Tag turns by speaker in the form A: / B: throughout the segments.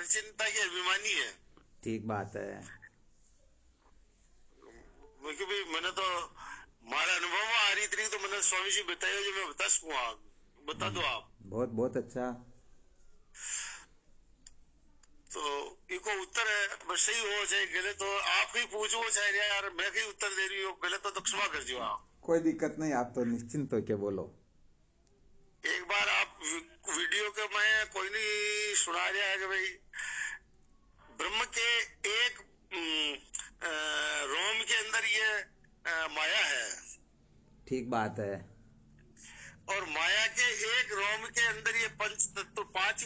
A: परिचिनता के अभिमानी है।
B: ठीक बात है।
A: क्योंकि भाई मैंने तो हमारे अनुभव में आ रही थी तो मैंने स्वामी जी बताया जो मैं बता सकूँ, आप बता दो आप।
B: बहुत बहुत अच्छा।
A: तो इको उत्तर है, बस सही हो चाहे गलत हो, आप ही पूछो चाहे यार मैं ही उत्तर दे रही हूँ, गलत हो तो क्षमा कर दो आप।
B: कोई दिक्कत नहीं, आप तो निश्चिंत होके बोलो।
A: एक बार आप वीडियो के मैं कोई नहीं सुना रहा है कि भाई ब्रह्म के एक रोम के अंदर ये माया है,
B: ठीक बात है।
A: और माया के एक रोम के अंदर ये पंच तत्व, पांच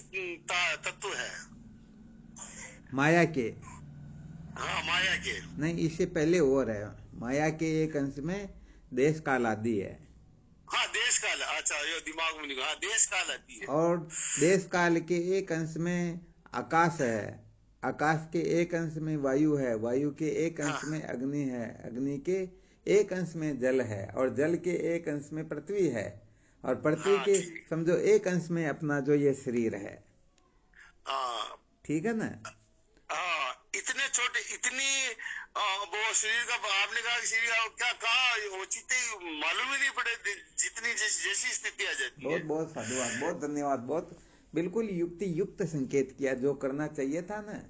A: तत्व है।
B: माया के
A: हाँ माया के।
B: नहीं, इससे पहले और है। माया के एक अंश में देश काल आदि है।
A: हाँ देश काल, अच्छा ये दिमाग में निकला, हाँ देश काल आती है।
B: और देश काल के एक अंश में आकाश है। आकाश के एक अंश में वायु है। वायु के एक
A: हाँ
B: अंश में अग्नि है। अग्नि के एक अंश में जल है। और जल के एक अंश में पृथ्वी है। और पृथ्वी
A: हाँ
B: के
A: ठीक।
B: समझो एक अंश में अपना जो ये शरीर है।
A: हाँ
B: ठीक है ना।
A: हाँ, इतने छोटे, इतनी वो शरीर का आपने कहा कि शरीर का क्या कहा, वो चीते मालूम ही नहीं पड़े जितनी जैसी स्थिति आ जाती
B: बहुत
A: है।
B: बहुत साधुवाद, बहुत धन्यवाद। बहुत बिल्कुल युक्ति युक्त संकेत किया, जो करना चाहिए था ना।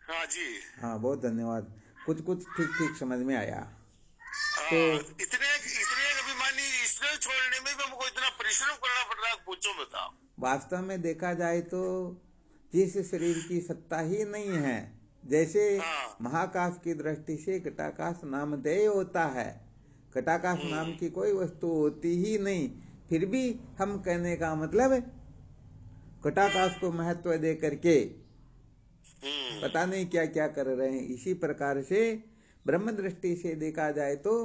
A: हाँ जी।
B: हाँ, बहुत धन्यवाद। कुछ कुछ ठीक ठीक समझ में आया। तो
A: हाँ इतने इतने अभिमानी इसलिए छोड़ने में भी हमको इतना परिश्रम करना पड़ रहा है, पूछो बताओ।
B: वास्तव में देखा जाए तो जिस शरीर की सत्ता ही नहीं है, जैसे
A: हाँ।
B: महाकाश की दृष्टि से घटाकाश नामधेय होता है। घटाकाश नाम
A: हम्म।
B: की कोई वस्तु होती ही नहीं, फिर भी हम कहने का मतलब घटाकाश को महत्व दे करके
A: हम्म।
B: पता नहीं क्या क्या कर रहे हैं। इसी प्रकार से ब्रह्म दृष्टि से देखा जाए तो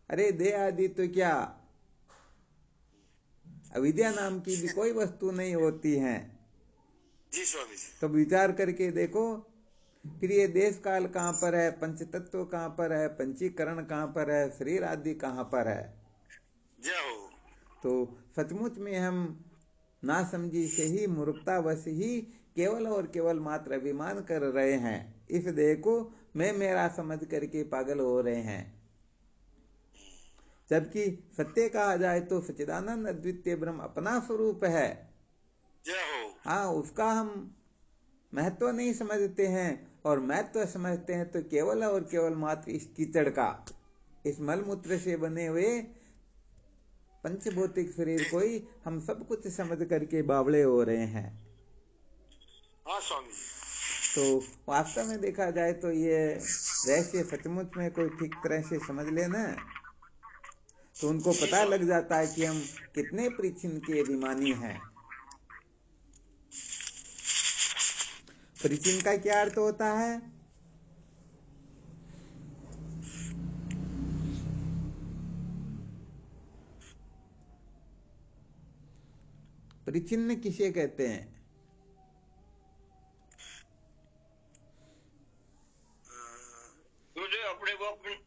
B: अरे देह आदि तो क्या, अविद्या नाम की भी कोई वस्तु नहीं होती है।
A: जी स्वामी जी।
B: तो विचार करके देखो, फिर ये देश काल कहाँ पर है, पंच तत्व कहाँ पर है, पंचीकरण कहाँ पर है, शरीर आदि कहाँ पर है।
A: जय हो।
B: तो सचमुच में हम नासमझी से ही, मूर्खतावश ही केवल और केवल मात्र अभिमान कर रहे हैं। इस देह को मैं मेरा समझ करके पागल हो रहे हैं। जबकि सत्य कहा जाए तो सच्चिदानंद अद्वितीय ब्रह्म अपना स्वरूप है।
A: जय हो।
B: हाँ, उसका हम महत्व नहीं समझते हैं, और महत्व समझते हैं तो केवल और केवल मात्र इस कीचड़ का, इस मलमूत्र से बने हुए पंचभौतिक शरीर को ही हम सब कुछ समझ करके बावड़े हो रहे हैं।
A: हाँ स्वामी जी।
B: तो वास्तव में देखा जाए तो ये रहस्य सचमुच में कोई ठीक तरह से समझ लेना, तो उनको
A: जी
B: पता
A: स्वामी।
B: लग जाता है कि हम कितने परिचिन के अभिमानी हैं। परिचिन का क्या अर्थ होता है? परिचिन्न किसे कहते हैं?
C: मुझे अपने को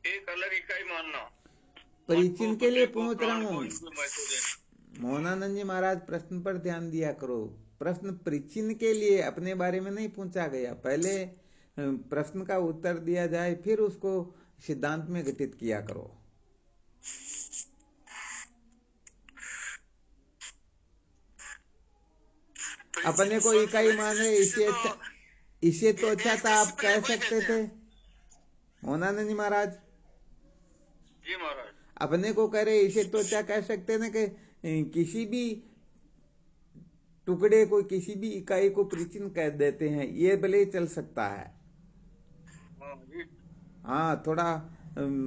C: एक अलग इकाई मानना,
B: परिचिन
C: आत्मा
B: के लिए
C: बुद्धि को
B: पूछ रहा
C: प्राण को
B: हूँ।
C: इनको महत्व देना।
B: मोहनानंद जी महाराज, प्रश्न पर ध्यान दिया करो। प्रश्न परिचिन के लिए अपने बारे में नहीं पूछा गया। पहले प्रश्न का उत्तर दिया जाए, फिर उसको सिद्धांत में घटित किया करो। अपने को
A: स्वामी जी
B: इकाई
A: मेरी
B: मान रहे,
A: दृष्टि से
B: इससे
A: तो
B: अच्छा, इससे तो अच्छा
A: एक
B: था
A: देशी
B: आप
A: पहले
B: कह
A: कोई
B: सकते
A: कहते
B: थे।
A: हैं।
B: मोहनानंद जी महाराज,
C: जी महाराज।
B: अपने को कह रहे, इसे तो अच्छा कह सकते ना कि किसी भी टुकड़े को, किसी भी इकाई को परिचिन कह देते हैं, ये भले चल सकता है।
C: हाँ जी।
B: हाँ, थोड़ा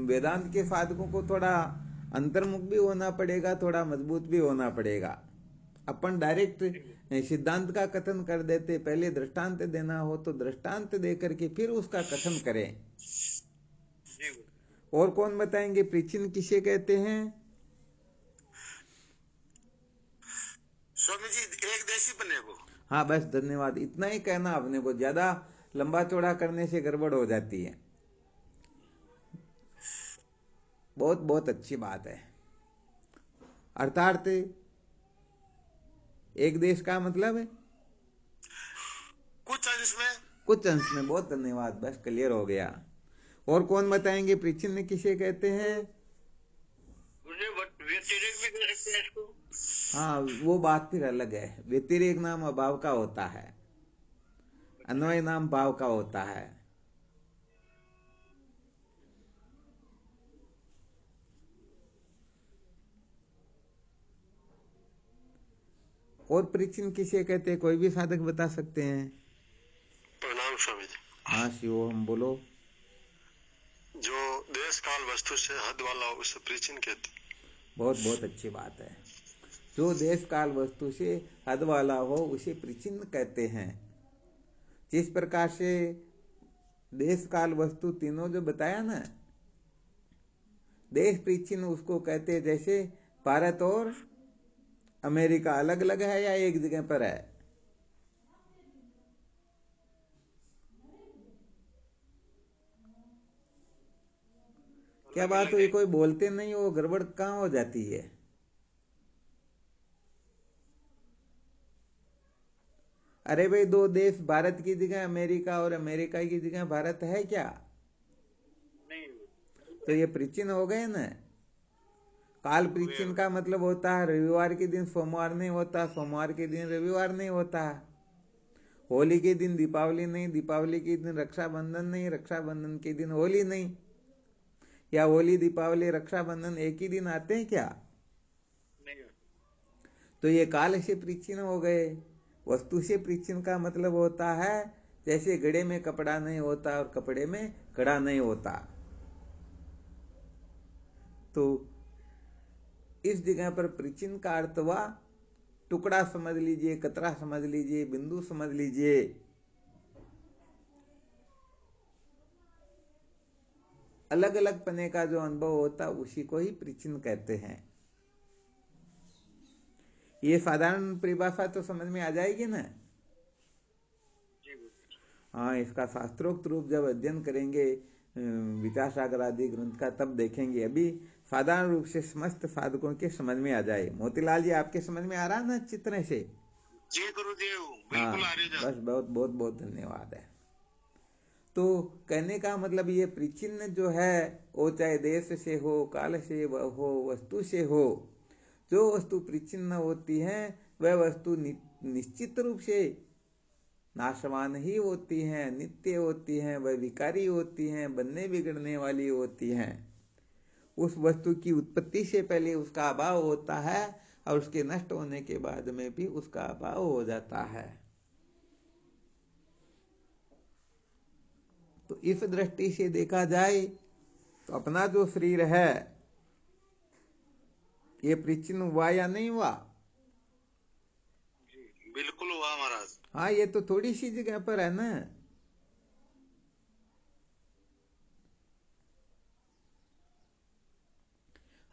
B: वेदांत के साधकों को थोड़ा अंतर्मुख भी होना पड़ेगा, थोड़ा मजबूत भी होना पड़ेगा। अपन डायरेक्ट सिद्धांत का कथन कर देते, पहले दृष्टांत देना हो तो दृष्टांत दे करके फिर उसका कथन करें।
C: जी
B: और कौन बताएंगे परिचिन किसे कहते हैं?
A: स्वामी जी एक देशी बने को।
B: हाँ बस, धन्यवाद। इतना ही कहना अपने को, ज्यादा लंबा चौड़ा करने से गड़बड़ हो जाती है। बहुत बहुत अच्छी बात है। अर्थात एक देश का मतलब है
A: कुछ अंश में।
B: कुछ अंश में। बहुत धन्यवाद, बस क्लियर हो गया। और कौन बताएंगे परिचिन्न किसे कहते हैं?
C: मुझे व्यतिरेक भी कह सकते हैं इसको।
B: हाँ, वो बात फिर अलग है। व्यतिरेक नाम अभाव का होता है, अन्वय नाम भाव का होता है। और परिचिन्न किसे कहते हैं? कोई भी साधक बता सकते हैं?
A: प्रणाम स्वामी जी।
B: हाँ शिवो, हम बोलो।
A: जो देश काल वस्तु से हद वाला हो उसे परिचिन कहते हैं।
B: बहुत बहुत अच्छी बात है। जो देश काल वस्तु से हद वाला हो उसे परिचिन्न कहते हैं। जिस प्रकार से देश काल वस्तु तीनों जो बताया ना, देश परिचिन्न उसको कहते हैं। जैसे भारत और अमेरिका अलग अलग है या एक जगह पर है? क्या बात हुई? कोई बोलते नहीं हो, गड़बड़ कहाँ हो जाती है? अरे भाई, दो देश, भारत की जगह अमेरिका और अमेरिका की जगह भारत है क्या?
C: नहीं।
B: तो ये परिचिन हो गए ना। काल परिचिन का मतलब होता है रविवार के दिन सोमवार नहीं होता, सोमवार के दिन रविवार नहीं होता, होली के दिन दीपावली नहीं, दीपावली के दिन रक्षाबंधन नहीं, रक्षाबंधन के दिन होली नहीं। या होली दीपावली रक्षाबंधन एक ही दिन आते हैं क्या?
C: नहीं।
B: तो ये काल से परिचिन हो गए। वस्तु से परिचिन का मतलब होता है जैसे घड़े में कपड़ा नहीं होता और कपड़े में घड़ा नहीं होता। तो इस जगह पर परिचिन का अर्थ हुआ टुकड़ा समझ लीजिए, कतरा समझ लीजिए, बिंदु समझ लीजिए। अलग अलग पने का जो अनुभव होता उसी को ही परिचिन कहते हैं। ये साधारण परिभाषा तो समझ में आ जाएगी ना? हाँ, इसका शास्त्रोक्त रूप जब अध्ययन करेंगे विचार सागर आदि ग्रंथ का, तब देखेंगे। अभी साधारण रूप से समस्त साधकों के समझ में आ जाए। मोतीलाल जी, आपके समझ में आ रहा ना अच्छी तरह से?
A: जी गुरुदेव,
B: हाँ,
A: बिल्कुल आ रही है।
B: बस बहुत बहुत बहुत धन्यवाद है। तो कहने का मतलब ये परिचिन्न जो है वो चाहे देश से हो, काल से हो, वस्तु से हो। जो वस्तु परिचिन्न होती है वह वस्तु निश्चित रूप से नाशवान ही होती हैं, नित्य होती हैं, वह विकारी होती हैं, बनने बिगड़ने वाली होती हैं। उस वस्तु की उत्पत्ति से पहले उसका अभाव होता है और उसके नष्ट होने के बाद में भी उसका अभाव हो जाता है। तो इस दृष्टि से देखा जाए तो अपना जो शरीर है ये परिचिन्न हुआ या नहीं हुआ?
A: बिल्कुल हुआ महाराज।
B: हाँ, ये तो थोड़ी सी जगह पर है ना।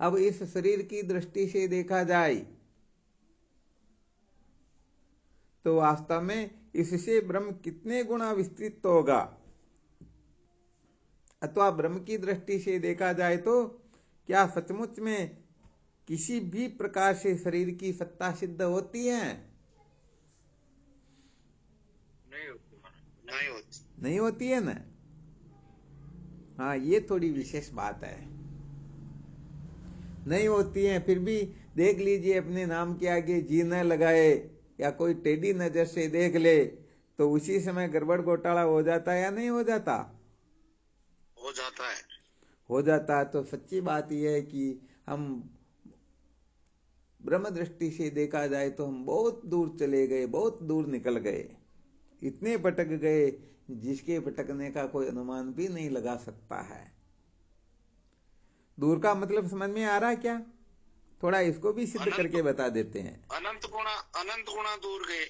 B: अब इस शरीर की दृष्टि से देखा जाए तो वास्तव में इससे ब्रह्म कितने गुना विस्तृत होगा। अथवा ब्रह्म की दृष्टि से देखा जाए तो क्या सचमुच में किसी भी प्रकार से शरीर की सत्ता सिद्ध होती है? नहीं होती है ना। हाँ, ये थोड़ी विशेष बात है। नहीं होती है। फिर भी देख लीजिए, अपने नाम के आगे जी न लगाए या कोई टेढ़ी नजर से देख ले तो उसी समय गड़बड़ घोटाला हो जाता है या नहीं हो जाता?
A: हो जाता है।
B: हो जाता है। तो सच्ची बात यह है कि हम ब्रह्म दृष्टि से देखा जाए तो हम बहुत दूर चले गए, बहुत दूर निकल गए, इतने भटक गए जिसके भटकने का कोई अनुमान भी नहीं लगा सकता है। दूर का मतलब समझ में आ रहा है क्या? थोड़ा इसको भी सिद्ध करके बता देते हैं।
A: अनंत गुणा दूर गए।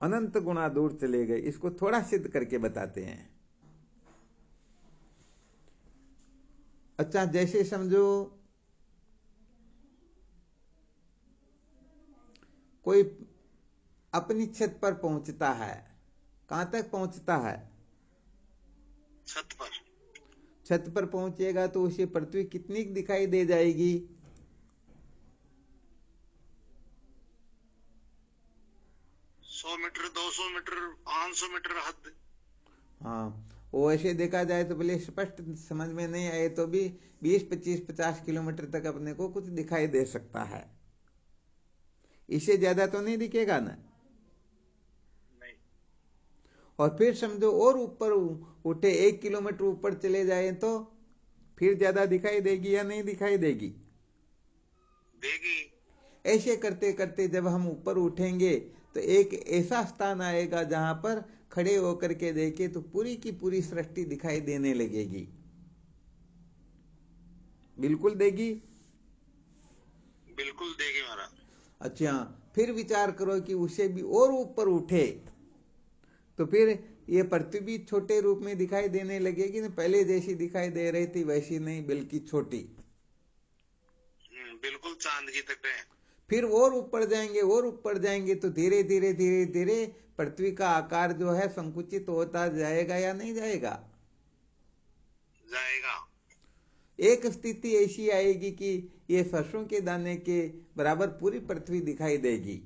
B: अनंत गुणा दूर चले गए, इसको थोड़ा सिद्ध करके बताते हैं। अच्छा, जैसे समझो कोई अपनी छत पर पहुंचता है। कहां तक पहुंचता है?
A: छत पर।
B: छत पर पहुंचेगा तो उसे पृथ्वी कितनी दिखाई दे जाएगी?
A: 100 मीटर, 200 मीटर, 500 मीटर हद।
B: हाँ, वो ऐसे देखा जाए तो भले स्पष्ट समझ में नहीं आए तो भी 20, 25, 50 किलोमीटर तक अपने को कुछ दिखाई दे सकता है। इससे ज्यादा तो नहीं दिखेगा ना।
A: नहीं।
B: और फिर समझो और ऊपर उठे, 1 किलोमीटर ऊपर चले जाए तो फिर ज्यादा दिखाई देगी या नहीं दिखाई देगी?
A: देगी।
B: ऐसे करते करते जब हम ऊपर उठेंगे तो एक ऐसा स्थान आएगा जहां पर खड़े होकर के देखे तो पूरी की पूरी सृष्टि दिखाई देने लगेगी। बिल्कुल देगी।
A: बिल्कुल देगी महाराज।
B: अच्छा, फिर विचार करो कि उसे भी और ऊपर उठे तो फिर ये पृथ्वी भी छोटे रूप में दिखाई देने लगेगी ना। पहले जैसी दिखाई दे रही थी वैसी नहीं, बल्कि छोटी।
A: बिल्कुल चांद की तरह।
B: फिर और ऊपर जाएंगे, और ऊपर जाएंगे तो धीरे धीरे धीरे धीरे पृथ्वी का आकार जो है संकुचित होता जाएगा या नहीं जाएगा?
A: जाएगा।
B: एक स्थिति ऐसी आएगी कि ये सरसों के दाने के बराबर पूरी पृथ्वी दिखाई देगी।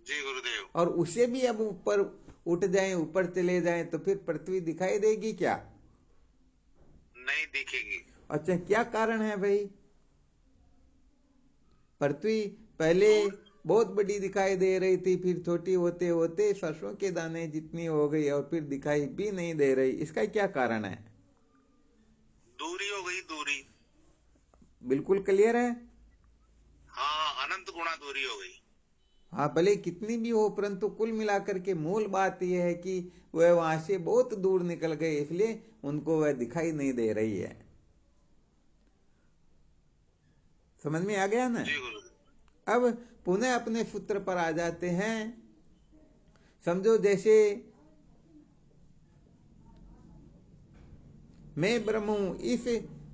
A: जी गुरुदेव।
B: और उसे भी अब ऊपर उठ जाएं, ऊपर चले जाएं तो फिर पृथ्वी दिखाई देगी क्या?
A: नहीं दिखेगी।
B: अच्छा, क्या कारण है भाई? पृथ्वी पहले बहुत बड़ी दिखाई दे रही थी, फिर छोटी होते होते सरसों के दाने जितनी हो गई और फिर दिखाई भी नहीं दे रही। इसका क्या कारण है?
A: दूरी हो गई, दूरी।
B: बिल्कुल क्लियर है।
A: हाँ, अनंत गुणा दूरी हो गई।
B: हाँ, भले कितनी भी हो, परंतु कुल मिलाकर के मूल बात यह है कि वह वहां से बहुत दूर निकल गए, इसलिए उनको वह दिखाई नहीं दे रही है। समझ में आ गया ना?
A: जी गुरुदेव।
B: अब पुनः अपने सूत्र पर आ जाते हैं। समझो जैसे मैं ब्रह्म हूं, इस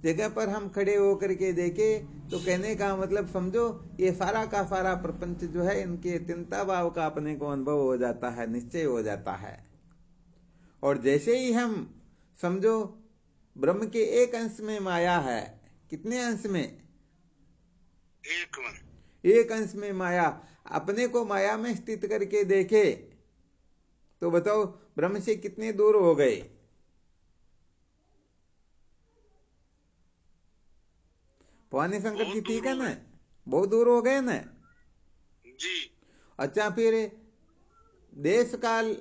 B: जगह पर हम खड़े होकर के देखे तो कहने का मतलब समझो ये सारा का सारा प्रपंच जो है इनके चिंता भाव का अपने को अनुभव हो जाता है, निश्चय हो जाता है। और जैसे ही हम समझो ब्रह्म के एक अंश में माया है, कितने अंश में? एक अंश में माया, अपने को माया में स्थित करके देखे तो बताओ ब्रह्म से कितने दूर हो गए? भवानी शंकर जी, ठीक है ना? बहुत दूर हो गए ना
A: जी।
B: अच्छा, फिर देश काल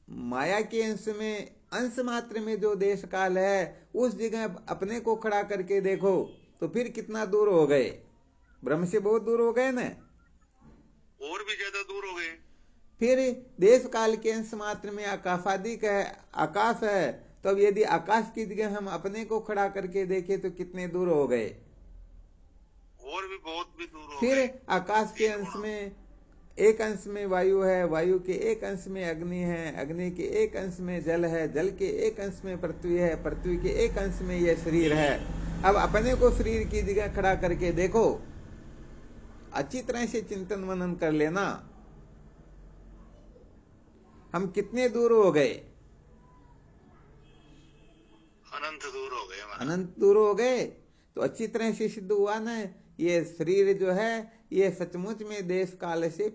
B: माया के अंश में, अंश मात्र में जो देश काल है उस जगह अपने को खड़ा करके देखो तो फिर कितना दूर हो गए? ब्रह्म से बहुत दूर हो गए ना?
A: और भी ज्यादा दूर हो गए।
B: फिर देश काल के अंश मात्र में आकाशादिक है, आकाश है, तो अब यदि आकाश की जगह हम अपने को खड़ा करके देखें तो कितने दूर हो गए?
A: और भी बहुत भी दूर हो
B: फिर
A: गए।
B: आकाश के अंश में एक अंश में वायु है, वायु के एक अंश में अग्नि है, अग्नि के एक अंश में जल है, जल के एक अंश में पृथ्वी है, पृथ्वी के एक अंश में यह शरीर है। अब अपने को शरीर की जगह खड़ा करके देखो, अच्छी तरह से चिंतन मनन कर लेना, हम कितने दूर हो गए?
A: अनंत दूर हो गए हमारा।
B: अनंत दूर हो गए। तो अच्छी तरह से सिद्ध हुआ ना, ये शरीर जो है ये सचमुच में देश काल से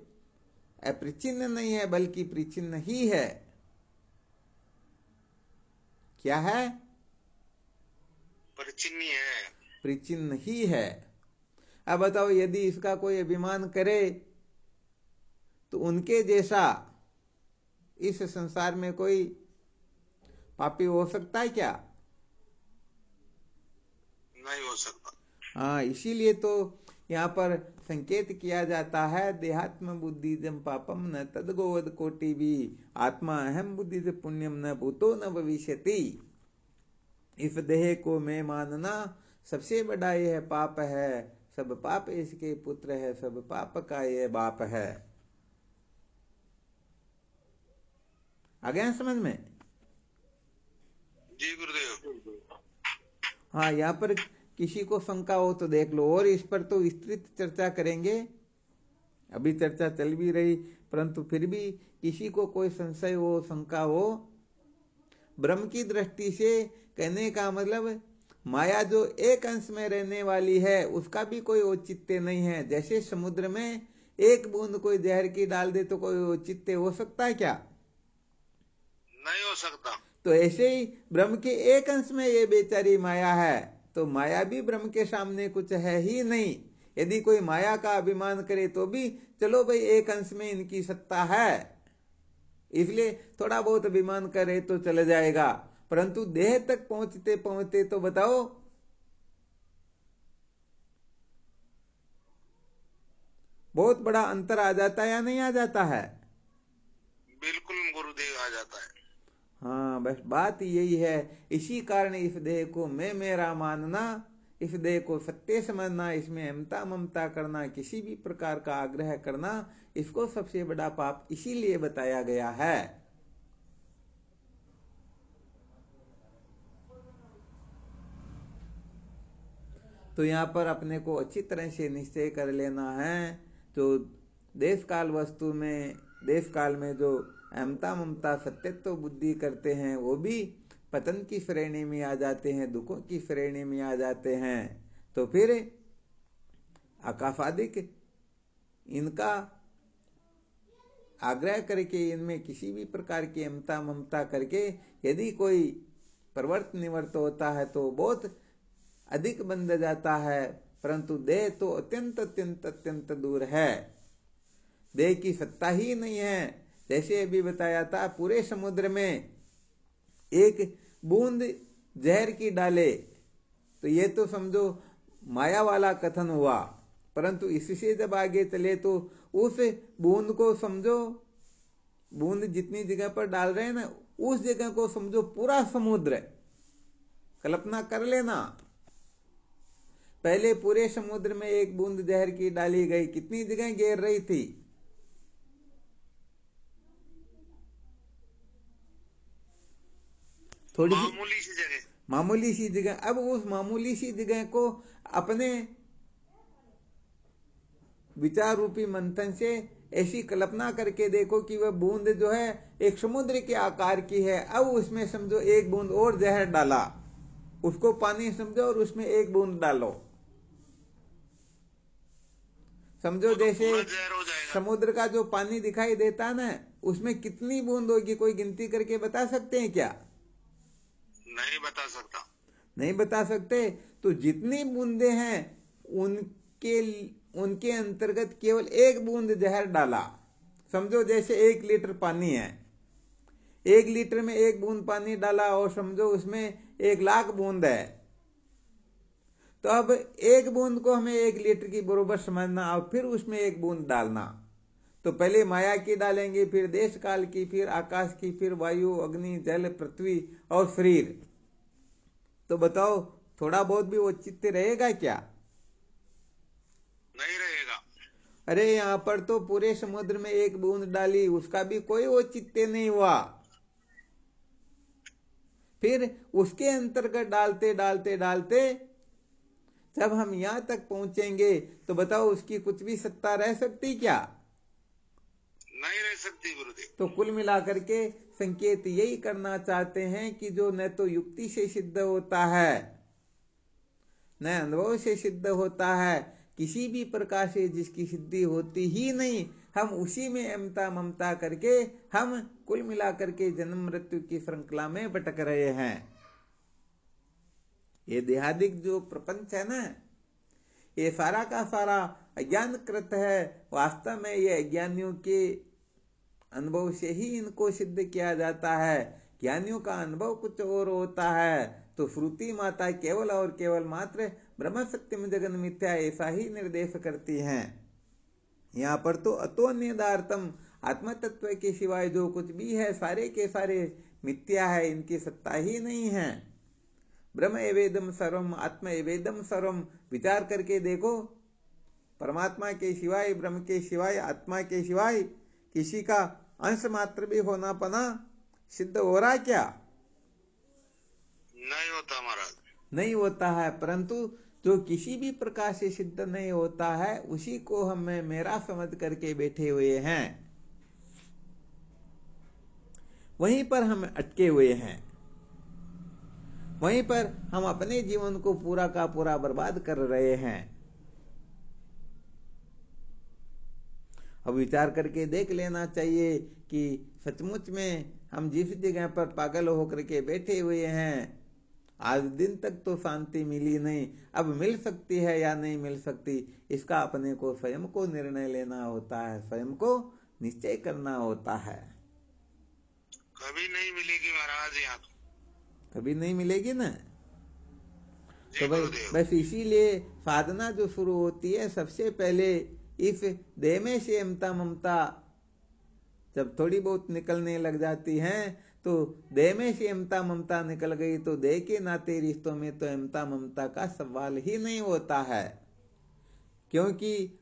B: अप्रिचिन्न नहीं है, बल्कि परिचिन्न ही है। क्या है?
A: परिचिन्न है।
B: परिचिन्न ही है। अब बताओ यदि इसका कोई अभिमान करे तो उनके जैसा इस संसार में कोई पापी हो सकता है क्या?
A: नहीं हो सकता।
B: हाँ, इसीलिए तो यहाँ पर संकेत किया जाता है, देहात्म बुद्धिजम पापम न तदगोवद कोटि भी, आत्मा अहम बुद्धिज पुण्यम न भूतो न भविष्यति। इस देह को मैं मानना सबसे बड़ा यह पाप है, सब पाप इसके पुत्र है, सब पाप का यह बाप है। आ गया समझ में?
A: जी गुरुदेव।
B: हाँ, यहाँ पर किसी को शंका हो तो देख लो, और इस पर तो विस्तृत चर्चा करेंगे, अभी चर्चा चल भी रही, परंतु फिर भी किसी को कोई संशय हो, शंका हो, ब्रह्म की दृष्टि से कहने का मतलब माया जो एक अंश में रहने वाली है उसका भी कोई औचित्य नहीं है। जैसे समुद्र में एक बूंद कोई जहर की डाल दे तो कोई औचित्य हो सकता है क्या?
A: नहीं हो सकता।
B: तो ऐसे ही ब्रह्म के एक अंश में ये बेचारी माया है, तो माया भी ब्रह्म के सामने कुछ है ही नहीं। यदि कोई माया का अभिमान करे तो भी चलो भाई एक अंश में इनकी सत्ता है, इसलिए थोड़ा बहुत अभिमान करे तो चले जाएगा, परंतु देह तक पहुंचते पहुंचते तो बताओ बहुत बड़ा अंतर आ जाता है या नहीं आ जाता है?
A: बिल्कुल गुरुदेव, आ जाता है।
B: हाँ, बस बात यही है। इसी कारण इस देह को मैं मेरा मानना, इस देह को सत्य समझना, इसमें अहमता ममता करना, किसी भी प्रकार का आग्रह करना, इसको सबसे बड़ा पाप इसीलिए बताया गया है। तो यहाँ पर अपने को अच्छी तरह से निश्चय कर लेना है। तो देश काल वस्तु में, देश काल में जो अहमता ममता सत्यत्व बुद्धि करते हैं वो भी पतन की श्रेणी में आ जाते हैं, दुखों की श्रेणी में आ जाते हैं। तो फिर आकाशादिक इनका आग्रह करके, इनमें किसी भी प्रकार की अहमता ममता करके यदि कोई प्रवर्त निवर्त होता है तो बहुत अधिक बंध जाता है, परंतु देह तो अत्यंत अत्यंत अत्यंत दूर है, देह की सत्ता ही नहीं है। जैसे अभी बताया था, पूरे समुद्र में एक बूंद जहर की डाले तो ये तो समझो माया वाला कथन हुआ, परंतु इससे जब आगे चले तो उस बूंद को समझो, बूंद जितनी जगह पर डाल रहे हैं ना, उस जगह को समझो पूरा समुद्र। कल्पना कर लेना, पहले पूरे समुद्र में एक बूंद जहर की डाली गई, कितनी जगह घेर रही थी? थोड़ी सी मामूली सी जगह। अब उस मामूली सी जगह को अपने विचार रूपी मंथन से ऐसी कल्पना करके देखो कि वह बूंद जो है एक समुद्र के आकार की है। अब उसमें समझो एक बूंद और जहर डाला, उसको पानी समझो और उसमें एक बूंद डालो, समझो जैसे समुद्र का जो पानी दिखाई देता ना, उसमें कितनी बूंद होगी, कोई गिनती करके बता सकते हैं क्या?
A: नहीं बता सकता।
B: नहीं बता सकते। तो जितनी बूंदे हैं उनके अंतर्गत केवल एक बूंद जहर डाला, समझो जैसे 1 लीटर पानी है, 1 लीटर में एक बूंद पानी डाला और समझो उसमें 1,00,000 बूंद है। तो अब एक बूंद को हमें 1 लीटर की बरोबर समझना और फिर उसमें एक बूंद डालना। तो पहले माया की डालेंगे, फिर देश काल की, फिर आकाश की, फिर वायु, अग्नि, जल, पृथ्वी और शरीर। तो बताओ थोड़ा बहुत भी औचित्य रहेगा क्या?
A: नहीं रहेगा।
B: अरे यहाँ पर तो पूरे समुद्र में एक बूंद डाली, उसका भी कोई औचित्य नहीं हुआ। फिर उसके अंतर्गत डालते डालते डालते जब हम यहां तक पहुंचेंगे तो बताओ उसकी कुछ भी सत्ता रह सकती क्या?
A: नहीं रह सकती गुरुदेव।
B: तो कुल मिलाकर के संकेत यही करना चाहते हैं कि जो न तो युक्ति से सिद्ध होता है, न अनुभव से सिद्ध होता है, किसी भी प्रकार से जिसकी सिद्धि होती ही नहीं, हम उसी में अहमता ममता करके हम कुल मिलाकर के जन्म मृत्यु की श्रृंखला में भटक रहे हैं। ये देहादिक जो प्रपंच है ना, ये सारा का सारा अज्ञान कृत है। वास्तव में ये अज्ञानियों के अनुभव से ही इनको सिद्ध किया जाता है। ज्ञानियों का अनुभव कुछ और होता है। तो श्रुति माता केवल और केवल मात्र ब्रह्म सत्यम जगन मिथ्या ऐसा ही निर्देश करती हैं। यहाँ पर तो अतोन्यदार्थम, आत्म तत्व के सिवाय जो कुछ भी है सारे के सारे मिथ्या है, इनकी सत्ता ही नहीं है। ब्रह्म एवेदम सर्वम, आत्मा एवेदम सर्वम। विचार करके देखो, परमात्मा के सिवाय, ब्रह्म के सिवाय, आत्मा के सिवाय किसी का अंश मात्र भी होना पना सिद्ध हो रहा क्या?
A: नहीं होता महाराज,
B: नहीं होता है। परंतु जो किसी भी प्रकार से सिद्ध नहीं होता है उसी को हम मेरा समझ करके बैठे हुए हैं, वहीं पर हम अटके हुए हैं, वहीं पर हम अपने जीवन को पूरा का पूरा बर्बाद कर रहे हैं। अब विचार करके देख लेना चाहिए कि सचमुच में हम जिस जगह पर पागल होकर के बैठे हुए हैं, आज दिन तक तो शांति मिली नहीं, अब मिल सकती है या नहीं मिल सकती, इसका अपने को स्वयं को निर्णय लेना होता है, स्वयं को निश्चय करना होता है।
A: कभी नहीं मिलेगी महाराज, यहाँ
B: कभी नहीं मिलेगी ना।
A: जी
B: तो भाई
A: गुरुदेव।
B: बस इसीलिए साधना जो शुरू होती है, सबसे पहले इस देह में से ममता ममता जब थोड़ी बहुत निकलने लग जाती हैं, तो देह में से ममता ममता निकल गई तो देह के नाते रिश्तों में तो ममता ममता का सवाल ही नहीं होता है, क्योंकि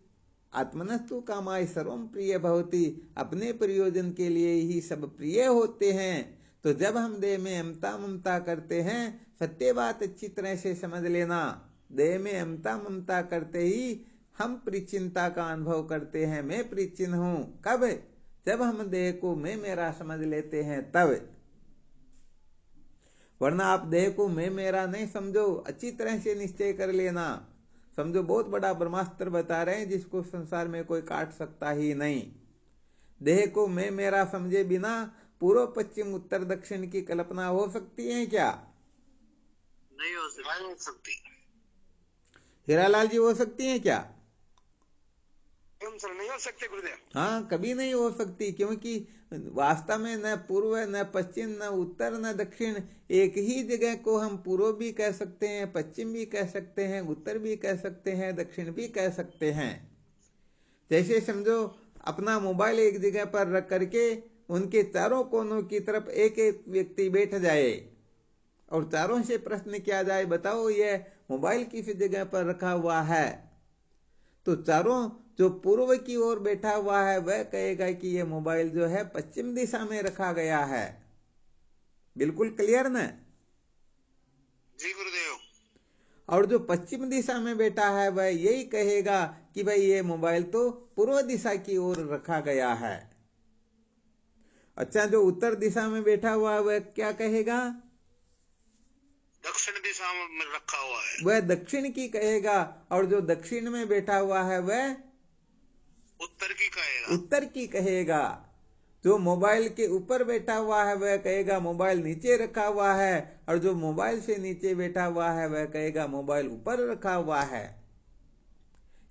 B: आत्मनस्तु कामाय सर्वम प्रिय भवति, अपने प्रयोजन के लिए ही सब प्रिय होते हैं। तो जब हम देह में ममता ममता करते हैं, सत्य बात अच्छी तरह से समझ लेना, देह में ममता ममता करते ही हम परिचिनता का अनुभव करते हैं। मैं परिचिन हूं कब? जब हम देह को मैं मेरा समझ लेते हैं तब। वरना आप देह को मैं मेरा नहीं समझो, अच्छी तरह से निश्चय कर लेना। समझो बहुत बड़ा ब्रह्मास्त्र बता रहे हैं जिसको संसार में कोई काट सकता ही नहीं। देह को मैं मेरा समझे बिना पूर्व पश्चिम उत्तर दक्षिण की कल्पना हो सकती है क्या?
C: नहीं हो सकती।
A: नहीं हो सकती।
B: हीरालाल जी हो सकती हैं क्या?
A: सर नहीं हो सकते गुरुदेव।
B: हाँ, कभी नहीं हो सकती, क्योंकि वास्तव में न पूर्व न पश्चिम न उत्तर न दक्षिण, एक ही जगह को हम पूर्व भी कह सकते हैं, पश्चिम भी कह सकते हैं, उत्तर भी कह सकते हैं, दक्षिण भी कह सकते हैं। जैसे समझो अपना मोबाइल एक जगह पर रख करके उनके चारों कोनों की तरफ एक एक व्यक्ति बैठ जाए और चारों से प्रश्न किया जाए, बताओ ये मोबाइल किस जगह पर रखा हुआ है, तो चारों जो पूर्व की ओर बैठा हुआ है वह कहेगा कि ये मोबाइल जो है पश्चिम दिशा में रखा गया है। बिल्कुल क्लियर ना?
A: जी गुरुदेव।
B: और जो पश्चिम दिशा में बैठा है वह यही कहेगा कि भाई ये मोबाइल तो पूर्व दिशा की ओर रखा गया है। अच्छा, जो उत्तर दिशा में बैठा हुआ है वह क्या कहेगा?
A: दक्षिण दिशा में रखा हुआ है।
B: वह दक्षिण की कहेगा। और जो दक्षिण में बैठा हुआ है वह
A: उत्तर की कहेगा।
B: उत्तर की कहेगा। जो मोबाइल के ऊपर बैठा हुआ है वह कहेगा मोबाइल नीचे रखा हुआ है, और जो मोबाइल से नीचे बैठा हुआ है वह कहेगा मोबाइल ऊपर रखा हुआ है।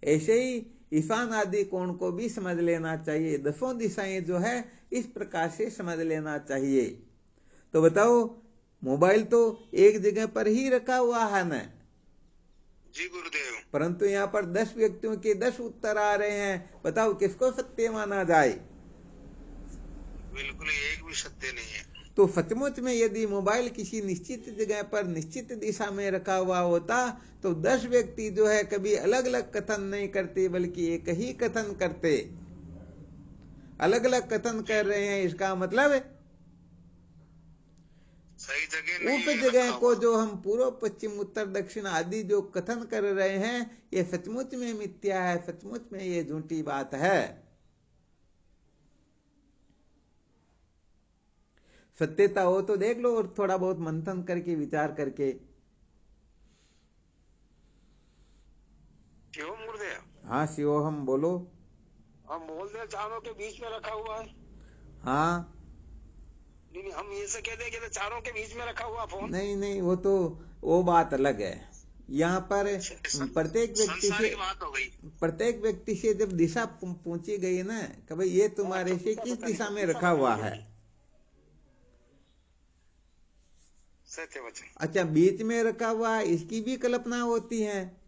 B: ऐसे ही ईशान आदि कोण को भी समझ लेना चाहिए। 10 दिशाएं जो है इस प्रकार से समझ लेना चाहिए। तो बताओ, मोबाइल तो एक जगह पर ही रखा हुआ है ना?
A: जी गुरुदेव।
B: परंतु यहाँ पर 10 व्यक्तियों के 10 उत्तर आ रहे हैं। बताओ किसको सत्य माना जाए?
A: बिल्कुल एक भी सत्य नहीं है।
B: तो सचमुच में यदि मोबाइल किसी निश्चित जगह पर निश्चित दिशा में रखा हुआ होता तो 10 व्यक्ति जो है कभी अलग अलग कथन नहीं करते, बल्कि एक ही कथन करते। अलग अलग कथन कर रहे हैं, इसका मतलब
A: सही जगह
B: उस
A: नहीं
B: जगह
A: रखा
B: को
A: हुआ।
B: जो हम पूर्व पश्चिम उत्तर दक्षिण आदि जो कथन कर रहे हैं, ये सचमुच में मिथ्या है, सचमुच में ये झूठी बात है। सत्यता हो तो देख लो, और थोड़ा बहुत मंथन करके विचार करके।
A: क्यों गुरुदेव?
B: हाँ शिवोहम बोलो।
A: हम बोल दे चारों के बीच में रखा हुआ है।
B: हाँ,
A: नहीं हम ये से कहते हैं कि चारों के बीच में रखा हुआ फोन।
B: नहीं नहीं, वो बात अलग है। यहाँ पर प्रत्येक व्यक्ति से
A: संसारिक बात हो गई।
B: प्रत्येक व्यक्ति से जब दिशा पूछी गई ना कि भाई ये तुम्हारे से किस दिशा में रखा हुआ है।
A: सत्य वचन।
B: अच्छा, बीच में रखा हुआ है, इसकी भी कल्पना होती है।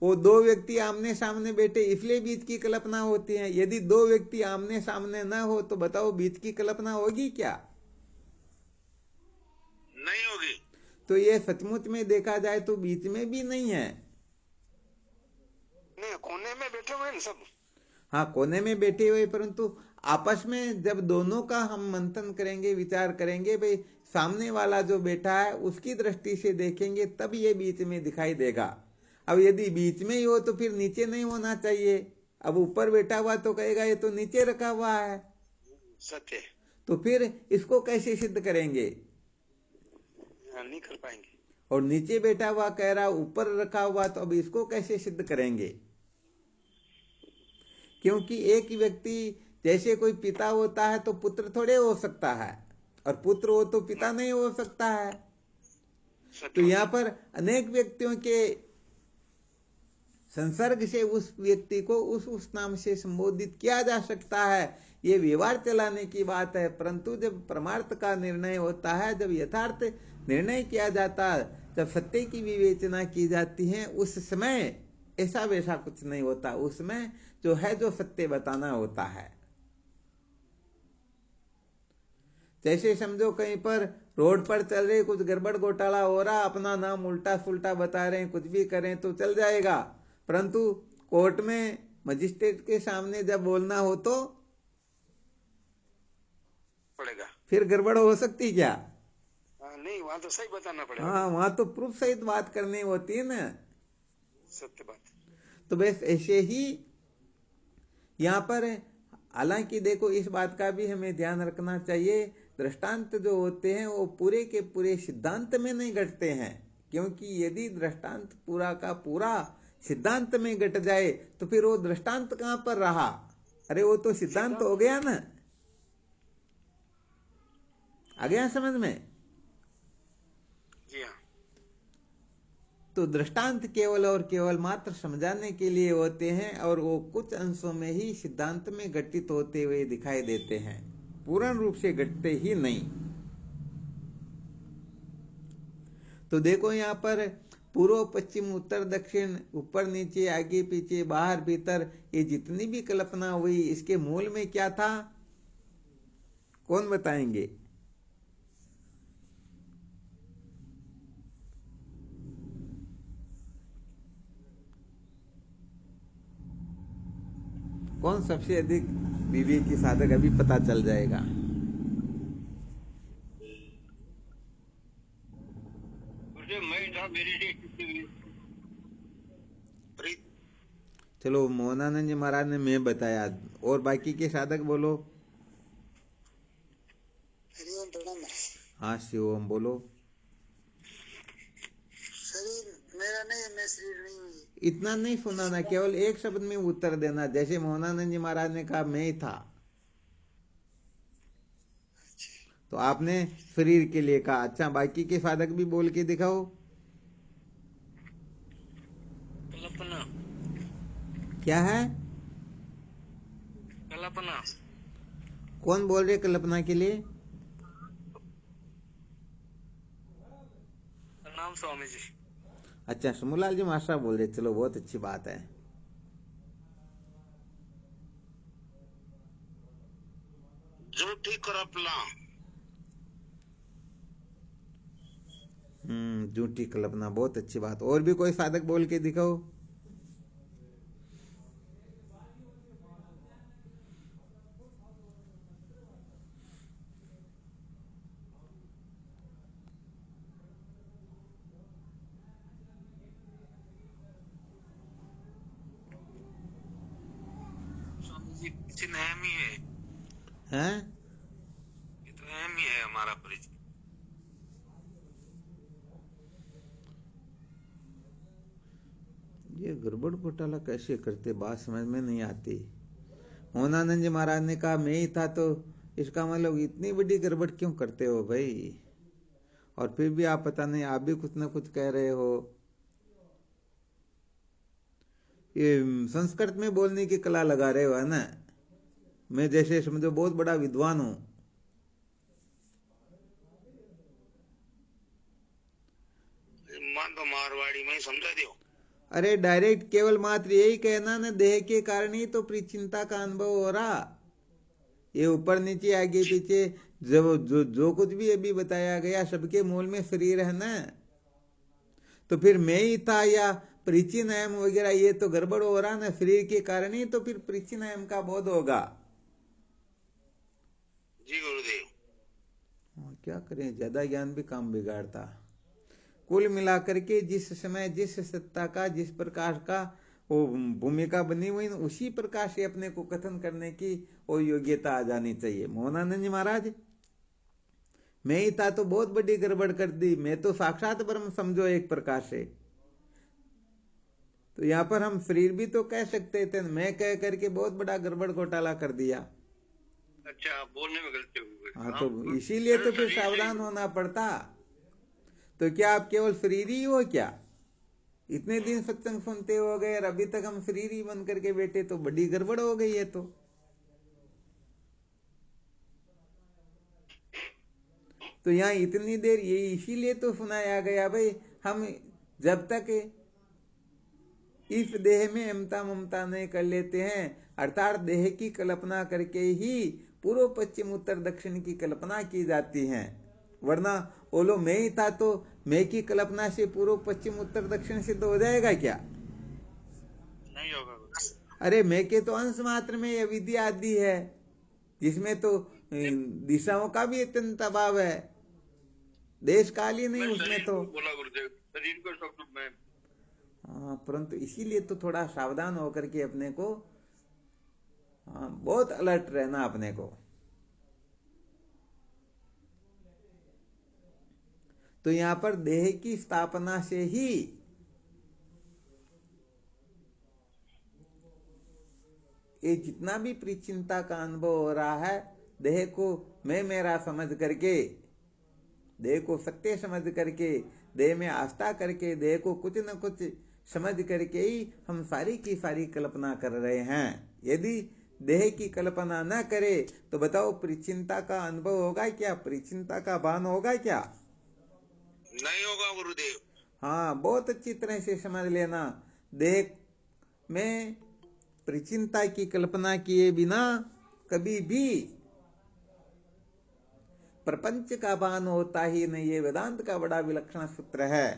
B: वो 2 व्यक्ति आमने सामने बैठे इसलिए बीच की कल्पना होती है। यदि 2 व्यक्ति आमने सामने ना हो तो बताओ बीच की कल्पना होगी क्या?
A: नहीं होगी।
B: तो ये सचमुच में देखा जाए तो बीच में भी नहीं है।
A: नहीं, कोने में बैठे हुए हैं सब।
B: हाँ, कोने में बैठे हुए, परंतु आपस में जब दोनों का हम मंथन करेंगे, विचार करेंगे, भाई सामने वाला जो बैठा है उसकी दृष्टि से देखेंगे तब ये बीच में दिखाई देगा। अब यदि बीच में ही हो तो फिर नीचे नहीं होना चाहिए। अब ऊपर बैठा हुआ तो कहेगा ये तो नीचे रखा हुआ है।
A: सत्य।
B: तो फिर इसको कैसे सिद्ध करेंगे?
A: नहीं कर पाएंगे।
B: और नीचे बैठा हुआ कह रहा ऊपर रखा हुआ, तो अब इसको कैसे सिद्ध करेंगे? क्योंकि एक ही व्यक्ति, जैसे कोई पिता होता है तो पुत्र थोड़े हो सकता है, और पुत्र हो तो पिता नहीं हो सकता है। तो यहाँ पर अनेक व्यक्तियों के संसर्ग से उस व्यक्ति को उस नाम से संबोधित किया जा सकता है। ये व्यवहार चलाने की बात है। परंतु जब परमार्थ का निर्णय होता है, जब यथार्थ निर्णय किया जाता है, जब सत्य की विवेचना की जाती है, उस समय ऐसा वैसा कुछ नहीं होता। उसमें जो है, जो सत्य बताना होता है। जैसे समझो कहीं पर रोड पर चल रहे, कुछ गड़बड़ घोटाला हो रहा, अपना नाम उल्टा सुल्टा बता रहे हैं, कुछ भी करें तो चल जाएगा। परंतु कोर्ट में मजिस्ट्रेट के सामने जब बोलना हो तो
A: पड़ेगा,
B: फिर गड़बड़ हो सकती क्या?
A: नहीं, वहां तो सही बताना पड़ेगा।
B: हाँ, वहां तो प्रूफ सहित बात करनी होती है ना।
A: सत्य बात।
B: तो बस ऐसे ही यहाँ पर, हालांकि देखो इस बात का भी हमें ध्यान रखना चाहिए, दृष्टांत जो होते हैं वो पूरे के पूरे सिद्धांत में नहीं घटते हैं। क्योंकि यदि दृष्टांत पूरा का पूरा सिद्धांत में घट जाए तो फिर वो दृष्टांत कहाँ पर रहा? अरे वो तो सिद्धांत हो गया ना। आ गया समझ में?
A: जी हाँ।
B: तो दृष्टांत केवल और केवल मात्र समझाने के लिए होते हैं, और वो कुछ अंशों में ही सिद्धांत में घटित होते हुए दिखाई देते हैं, पूर्ण रूप से घटते ही नहीं। तो देखो यहाँ पर पूर्व पश्चिम उत्तर दक्षिण, ऊपर नीचे, आगे पीछे, बाहर भीतर, ये जितनी भी कल्पना हुई, इसके मूल में क्या था? कौन बताएंगे? कौन सबसे अधिक विवेकी साधक, अभी पता चल जाएगा।
C: गुरुदेव मैं था, मेरी से स्थिति हुई।
A: प्रीत,
B: चलो, मोहनानंद जी महाराज ने मैं बताया, और बाकी के साधक बोलो।
D: हरिओम प्रणाम महाराज।
B: हाँ शिवम बोलो।
D: शरीर मेरा नहीं, मैं शरीर नहीं हूँ।
B: इतना नहीं सुनाना, केवल एक शब्द में उत्तर देना। जैसे मोहनानंद जी महाराज ने कहा मैं ही था, तो आपने शरीर के लिए कहा। अच्छा, बाकी के साधक भी बोल के दिखाओ।
C: कल्पना,
B: क्या है?
C: कल्पना।
B: कौन बोल रहे कल्पना के लिए?
C: प्रणाम स्वामी जी।
B: अच्छा, सुमूलाल जी मास्टर बोल रहे। चलो, बहुत अच्छी बात है।
A: झूठी कल्पना।
B: झूठी कल्पना, बहुत अच्छी बात। और भी कोई साधक बोल के दिखाओ।
A: स्वामी जी, परिचय अहम ही है,
B: हैं?
A: ये तो अहम ही है हमारा परिचय।
B: ये गड़बड़ घोटाला कैसे करते, बात समझ में नहीं आती। मोहनानंद जी महाराज ने कहा मैं ही था, तो इसका मतलब इतनी बड़ी गड़बड़ क्यों करते हो भाई? और फिर भी आप, पता नहीं, आप भी कुछ ना कुछ कह रहे हो। ये संस्कृत में बोलने की कला लगा रहे हो, है ना? मैं जैसे समझो बहुत बड़ा विद्वान हूं।
A: मान तो मारवाड़ी में ही समझा दो।
B: अरे डायरेक्ट केवल मात्र यही कहना ना, देह के कारण ही तो प्रिचिंता का अनुभव हो रहा। ये ऊपर नीचे आगे पीछे जो कुछ भी अभी बताया गया, सबके मूल में शरीर है ना। तो फिर मैं ही था या परिचिन अयम वगैरह, ये तो गड़बड़ हो रहा ना। शरीर के कारण ही तो फिर परिचिन अयम का बोध होगा।
A: जी गुरुदेव।
B: क्या करें, ज्यादा ज्ञान भी काम बिगाड़ता। कुल मिलाकर के जिस समय जिस सत्ता का, जिस प्रकार का वो भूमिका बनी हुई, उसी प्रकार से अपने को कथन करने की वो योग्यता आ जानी चाहिए। मोहनानंद जी महाराज, मैं ही था तो बहुत बड़ी गड़बड़ कर दी, मैं तो साक्षात ब्रह्म समझो एक प्रकार से। तो यहाँ पर हम शरीर भी तो कह सकते थे, मैं कह करके बहुत बड़ा गड़बड़ घोटाला कर दिया।
C: अच्छा, बोलने में गलती हो गई।
B: हाँ, तो इसीलिए तो फिर सावधान होना पड़ता। तो क्या आप केवल शरीर ही हो क्या? इतने दिन सत्संग सुनते हो गए और अभी तक हम शरीर ही बन करके बैठे, तो बड़ी गड़बड़ हो गई है। तो यहाँ इतनी देर ये इसीलिए तो सुनाया गया भाई, हम जब तक इस देह में ममता ममता नहीं कर लेते हैं, अर्थात देह की कल्पना करके ही पूर्व पश्चिम उत्तर दक्षिण की कल्पना की जाती है। वरना बोलो मैं ही था तो मैं की कल्पना से पूर्व पश्चिम उत्तर दक्षिण सिद्ध हो जाएगा क्या?
C: नहीं होगा।
B: अरे मैं के तो अंश मात्र में यह विद्या आदि है, जिसमें तो दिशाओं का भी अत्यंत अभाव है, देश काल ही नहीं उसमें तो।
C: बोला गुरुदेव, शरीर को सब मैं।
B: हाँ, परंतु इसीलिए तो थोड़ा सावधान होकर के अपने को, हाँ, बहुत अलर्ट रहना अपने को। तो यहां पर देह की स्थापना से ही ये जितना भी परिचिनता का अनुभव हो रहा है, देह को मैं मेरा समझ करके, देह को सत्य समझ करके, देह में आस्था करके, देह को कुछ न कुछ समझ करके ही हम सारी की सारी कल्पना कर रहे हैं। यदि देह की कल्पना न करे तो बताओ परिचिनता का अनुभव होगा क्या? परिचिनता का भान होगा क्या?
A: नहीं होगा गुरुदेव।
B: हाँ, बहुत अच्छी तरह से समझ लेना। देह में परिचिनता की कल्पना किए बिना कभी भी प्रपंच का भान होता ही नहीं। ये वेदांत का बड़ा विलक्षण सूत्र है।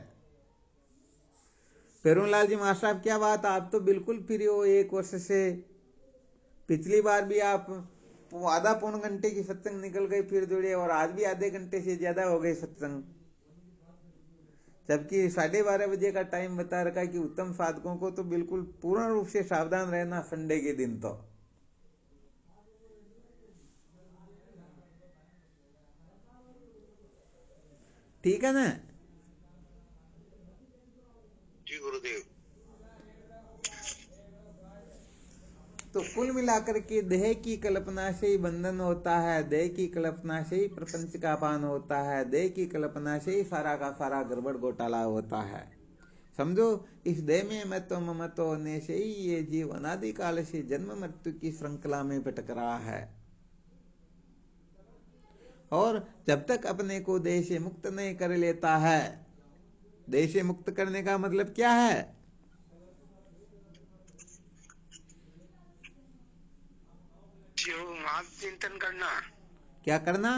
B: पेरूलाल जी महाराज साहब, क्या बात, आप तो बिल्कुल फ्री हो 1 वर्ष से। पिछली बार भी आप आधा पौन घंटे की सत्संग निकल गए, फिर जुड़े, और आज भी आधे घंटे से ज्यादा हो गए सत्संग, जबकि 12:30 बजे का टाइम बता रखा है कि उत्तम साधकों को तो बिल्कुल पूर्ण रूप से सावधान रहना संडे के दिन। तो ठीक है ना?
A: जी गुरुदेव।
B: तो कुल मिलाकर के देह की कल्पना से ही बंधन होता है, देह की कल्पना से ही प्रपंच का पान होता है, देह की कल्पना से ही सारा का सारा गड़बड़ घोटाला होता है। समझो, इस देह में मत्व ममत्व होने से ही ये जीव अनादिकाल से जन्म मृत्यु की श्रृंखला में भटक रहा है। और जब तक अपने को देह से मुक्त नहीं कर लेता है, देह से मुक्त करने का मतलब क्या है?
D: आत्मचिंतन करना।
B: क्या करना?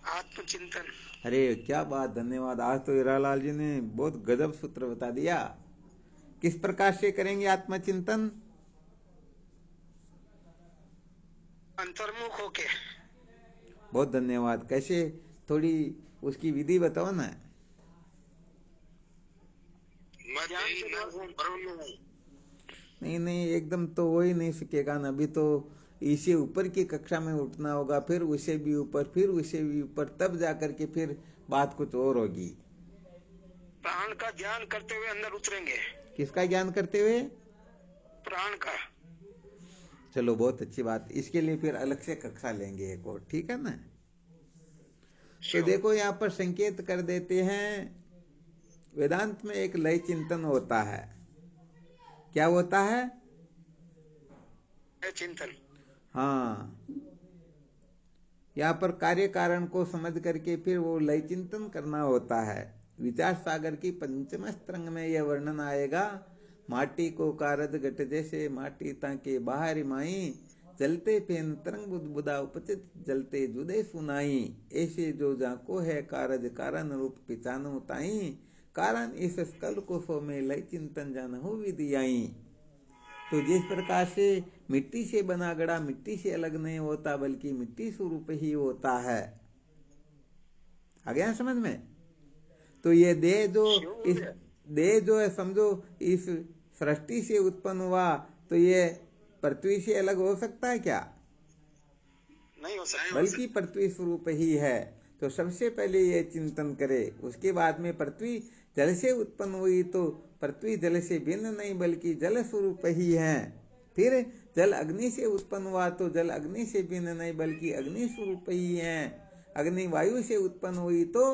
D: आत्मचिंतन।
B: अरे क्या बात, धन्यवाद। आज तो हीरालाल जी ने बहुत गजब सूत्र बता दिया। किस प्रकार से करेंगे आत्मचिंतन?
D: अंतर्मुख होके।
B: बहुत धन्यवाद। कैसे, थोड़ी उसकी विधि बताओ ना।
A: मैं ब्रह्म हूँ।
B: नहीं, एकदम तो हो ही नहीं सकेगा ना। अभी तो इससे ऊपर की कक्षा में उठना होगा, फिर उसे भी ऊपर, फिर उसे भी ऊपर, तब जाकर के फिर बात कुछ और होगी।
D: प्राण का ध्यान करते हुए अंदर उतरेंगे।
B: किसका ज्ञान करते हुए?
D: प्राण का।
B: चलो, बहुत अच्छी बात। इसके लिए फिर अलग से कक्षा लेंगे एक और, ठीक है ना? तो देखो, यहाँ पर संकेत कर देते हैं, वेदांत में एक लय चिंतन होता है। क्या होता है?
D: चिंतन।
B: हाँ, यहाँ पर कार्य कारण को समझ करके फिर वो लय चिंतन करना होता है। विचार सागर की 5वें स्तरंग में यह वर्णन आएगा। माटी को कारज घट जैसे माटी ताके बाहर माई, जलते फेन तरंग बुदबुदा उपचित जलते जुदे सुनाई, ऐसे जो जाको है कारज कारण रूप पिचानो ताई, कारण इस स्कल को सो में लय चिंतन जानहु विधि आई। तो जिस प्रकार से मिट्टी से बना घड़ा मिट्टी से अलग नहीं होता, बल्कि मिट्टी स्वरूप ही होता है। आ गया समझ में? तो ये देह जो है, समझो इस सृष्टि से उत्पन्न हुआ, तो ये पृथ्वी से अलग हो सकता है क्या?
D: नहीं हो सकता।
B: बल्कि पृथ्वी स्वरूप ही है। तो सबसे पहले ये चिंतन करे, उसके बाद में पृथ्वी जल से उत्पन्न हुई तो पृथ्वी जल से भिन्न नहीं बल्कि जल स्वरूप ही है। फिर जल अग्नि से उत्पन्न हुआ तो जल अग्नि से भिन्न नहीं बल्कि अग्नि स्वरूप ही है। अग्नि वायु से उत्पन्न हुई तो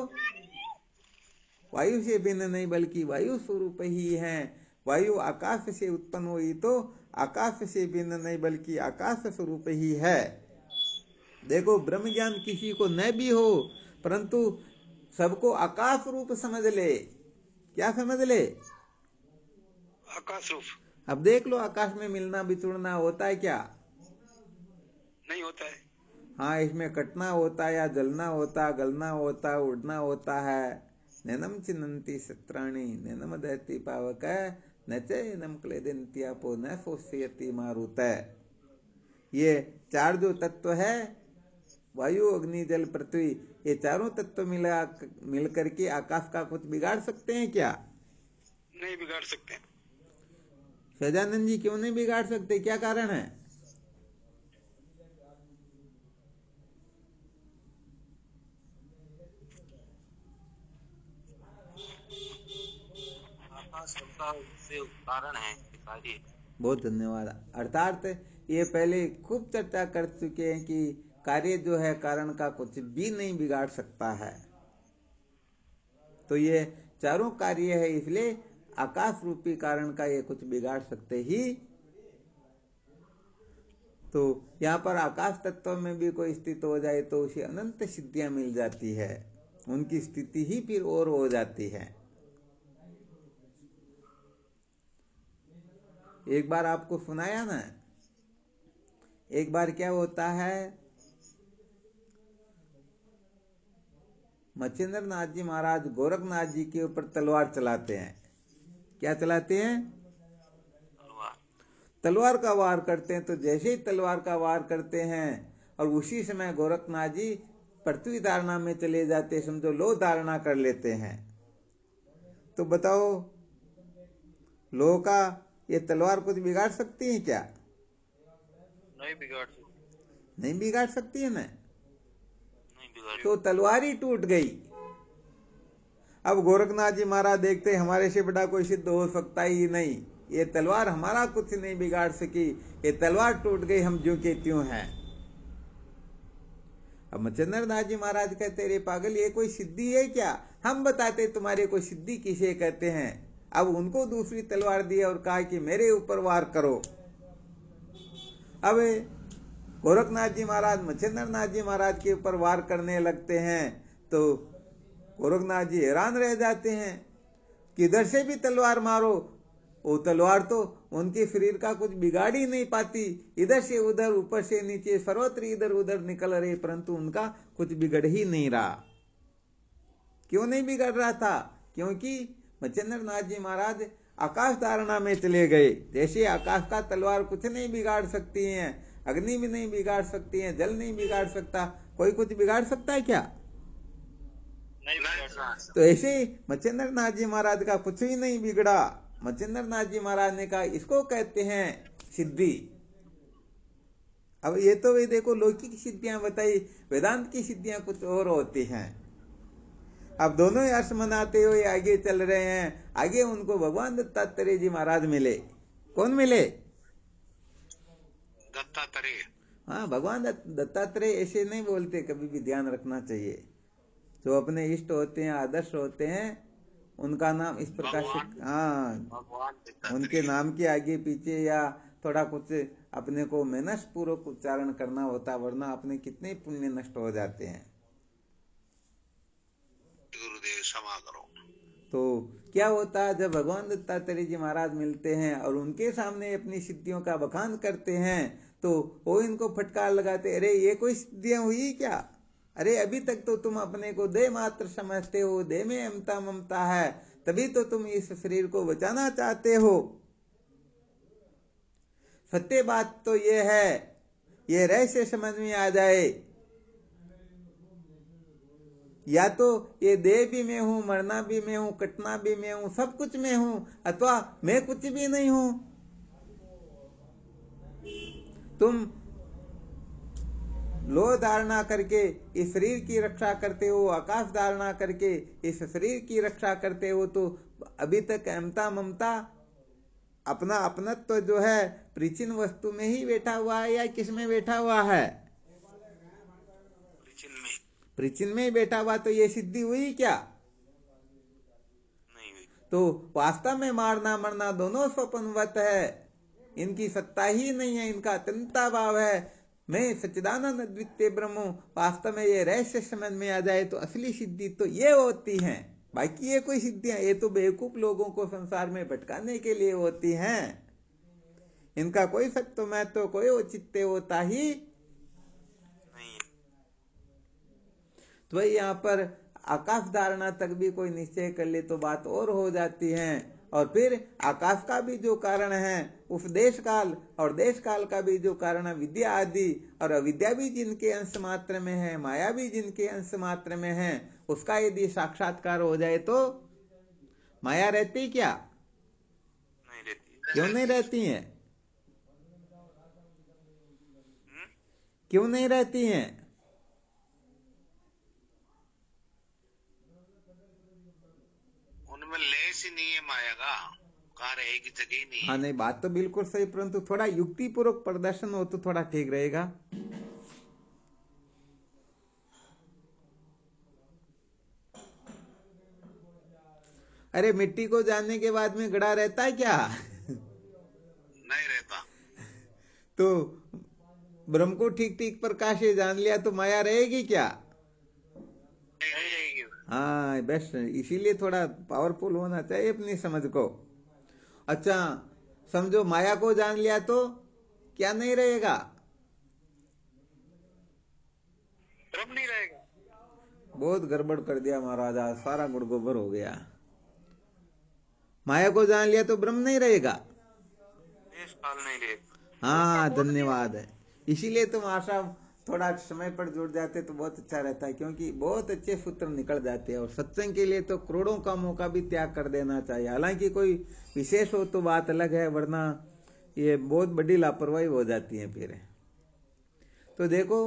B: वायु से भिन्न नहीं बल्कि वायु स्वरूप ही है। वायु आकाश से उत्पन्न हुई तो आकाश से भिन्न नहीं बल्कि आकाश स्वरूप ही है। देखो, ब्रह्म ज्ञान किसी को न भी हो परंतु सबको आकाश रूप समझ ले। क्या समझ ले?
D: आकाश रूप।
B: अब देख लो, आकाश में मिलना बिछुड़ना होता है क्या?
D: नहीं होता है।
B: हाँ, इसमें कटना होता है या जलना होता, गलना होता, उड़ना होता है। नैनम चिन्नन्ति सत्राणि नैनम दहति पावक न चैनम क्लेदन्ति आपो न शोष्यति मारुत। ये चार जो तत्व है, वायु अग्नि जल पृथ्वी, ये चारों तत्व मिल करके आकाश का कुछ बिगाड़ सकते हैं क्या?
D: नहीं बिगाड़ सकते।
B: सजानंद जी, क्यों नहीं बिगाड़ सकते? क्या कारण है?
C: कारण है कार्य।
B: बहुत धन्यवाद। अर्थात ये पहले खूब चर्चा कर चुके हैं कि कार्य जो है कारण का कुछ भी नहीं बिगाड़ सकता है। तो ये चारों कार्य है, इसलिए आकाश रूपी कारण का ये कुछ बिगाड़ सकते ही। तो यहाँ पर आकाश तत्व में भी कोई स्थित हो जाए तो उसे अनंत सिद्धियां मिल जाती है, उनकी स्थिति ही फिर और हो जाती है। एक बार आपको सुनाया ना, एक बार क्या होता है, मच्छिंद्र नाथ जी महाराज गोरखनाथ जी के ऊपर तलवार चलाते हैं। क्या चलाते हैं? तलवार का वार करते हैं। तो जैसे ही तलवार का वार करते हैं और उसी समय गोरखनाथ जी पृथ्वी धारणा में चले जाते, समझो लो धारणा कर लेते हैं। तो बताओ, लो का ये तलवार कुछ बिगाड़ सकती है क्या?
C: नहीं बिगाड़ सकती।
B: नहीं बिगाड़ सकती है ना।
C: नहीं बिगाड़।
B: तो तलवार ही टूट गई। अब गोरखनाथ जी महाराज देखते हमारे से बड़ा कोई सिद्ध हो सकता ही नहीं, ये तलवार हमारा कुछ नहीं बिगाड़ सकी, ये तलवार टूट गई, हम ज्यों के त्यों हैं। अब मच्छिंद्र नाथ जी महाराज कहते, रे पागल, ये कोई सिद्धि है क्या? हम बताते तुम्हारे को सिद्धि किसे कहते हैं। अब उनको दूसरी तलवार दी और कहा कि मेरे ऊपर वार करो। अब गोरखनाथ जी महाराज मच्छिंद्र नाथ जी महाराज के ऊपर वार करने लगते हैं तो गोरखनाथ जी हैरान रह जाते हैं, किधर से भी तलवार मारो, वो तलवार तो उनके शरीर का कुछ बिगाड़ ही नहीं पाती। इधर से उधर, ऊपर से नीचे, सर्वत्र इधर उधर निकल रहे, परंतु उनका कुछ बिगड़ ही नहीं रहा। क्यों नहीं बिगड़ रहा था? क्योंकि मच्छिंद्र नाथ जी महाराज आकाश धारणा में चले गए। जैसे आकाश का तलवार कुछ नहीं बिगाड़ सकती है, अग्नि भी नहीं बिगाड़ सकती है, जल नहीं बिगाड़ सकता, कोई कुछ बिगाड़ सकता है क्या?
C: नहीं बिगाड़।
B: तो ऐसे ही मच्छिंद्र नाथ जी महाराज का कुछ ही नहीं बिगड़ा। मच्छिंद्र नाथ जी महाराज ने कहा, इसको कहते हैं सिद्धि। अब ये तो वे देखो लौकिक सिद्धियां बताई, वेदांत की सिद्धियां कुछ और होती हैं। अब दोनों यश मनाते हुए आगे चल रहे हैं। आगे उनको भगवान दत्तात्रेय जी महाराज मिले। कौन मिले?
D: दत्तात्रेय।
B: हाँ, भगवान दत्तात्रेय ऐसे नहीं बोलते, कभी भी ध्यान रखना चाहिए। जो अपने इष्ट होते हैं, आदर्श होते हैं, उनका नाम इस प्रकार से, हाँ, उनके नाम के आगे पीछे या थोड़ा कुछ अपने को मेहनत पूर्वक उच्चारण करना होता, वरना अपने कितने पुण्य नष्ट हो जाते हैं।
A: गुरुदेव क्षमा करो।
B: तो क्या होता है, जब भगवान दत्तात्रेय जी महाराज मिलते हैं और उनके सामने अपनी सिद्धियों का बखान करते हैं तो वो इनको फटकार लगाते, अरे ये कोई सिद्धियां हुई क्या? अरे अभी तक तो तुम अपने को देह मात्र समझते हो, देह में अमता ममता है, तभी तो तुम इस शरीर को बचाना चाहते हो। सत्य बात तो ये है, ये रहस्य समझ में आ जाए, या तो ये देह भी मैं हूं, मरना भी मैं हूं, कटना भी मैं हूं, सब कुछ मैं हूं, अथवा मैं कुछ भी नहीं हूं। तुम लोह धारणा करके इस शरीर की रक्षा करते हो, आकाश धारणा करके इस शरीर की रक्षा करते हो, तो अभी तक अहमता ममता अपना अपनत्व जो है प्राचीन वस्तु में ही बैठा हुआ है या किस में बैठा हुआ है? प्राचीन में ही बैठा हुआ। तो ये सिद्धि हुई क्या?
A: नहीं हुई।
B: तो वास्तव में मारना मरना दोनों स्वप्नवत है, इनकी सत्ता ही नहीं है, इनका अत्यंता भाव है। मैं सच्चिदानंद अद्वितीय ब्रह्म हूं। वास्तव में ये रहस्य समझ में आ जाए तो असली सिद्धि तो ये होती है। बाकी ये कोई सिद्धियां, ये तो बेवकूफ लोगों को संसार में भटकाने के लिए होती हैं। इनका कोई सत्य महत्व, कोई औचित्य होता ही
A: नहीं।
B: तो भाई यहाँ पर आकाश धारणा तक भी कोई निश्चय कर ले तो बात और हो जाती है। और फिर आकाश का भी जो कारण है उस देश काल, और देश काल का भी जो कारण है विद्या आदि, और अविद्या भी जिनके अंश मात्र में है, माया भी जिनके अंश मात्र में है, उसका यदि साक्षात्कार हो जाए तो माया रहती क्या?
A: नहीं रहती।
B: क्यों नहीं रहती है? क्यों नहीं रहती हैं?
A: उनमें लेस ही नहीं है माया का, कहाँ रहेगी, जगह ही नहीं
B: हाँ
A: है।
B: नहीं, बात तो बिल्कुल सही, परंतु थोड़ा युक्ति पूर्वक प्रदर्शन हो तो थोड़ा ठीक रहेगा। अरे मिट्टी को जानने के बाद में घड़ा रहता है क्या?
A: नहीं रहता।
B: तो ब्रह्म को ठीक ठीक प्रकाश से जान लिया तो माया रहेगी क्या?
A: नहीं रहेगी।
B: हाँ बेस्ट, इसीलिए थोड़ा पावरफुल होना चाहिए अपनी समझ को। अच्छा समझो माया को जान लिया तो क्या नहीं रहेगा?
D: ब्रह्म नहीं रहेगा।
B: बहुत गड़बड़ कर दिया महाराज, आज सारा गुड़ गोबर हो गया। माया को जान लिया तो ब्रह्म नहीं रहेगा।
A: देश काल नहीं रहेगा।
B: हाँ धन्यवाद है। इसीलिए तुम आशा थोड़ा समय पर जुड़ जाते तो बहुत अच्छा रहता है, क्योंकि बहुत अच्छे सूत्र निकल जाते हैं। और सत्संग के लिए तो करोड़ों कामों का भी त्याग कर देना चाहिए। हालांकि कोई विशेष हो तो बात अलग है, वरना ये बहुत बड़ी लापरवाही हो जाती है फिर। तो देखो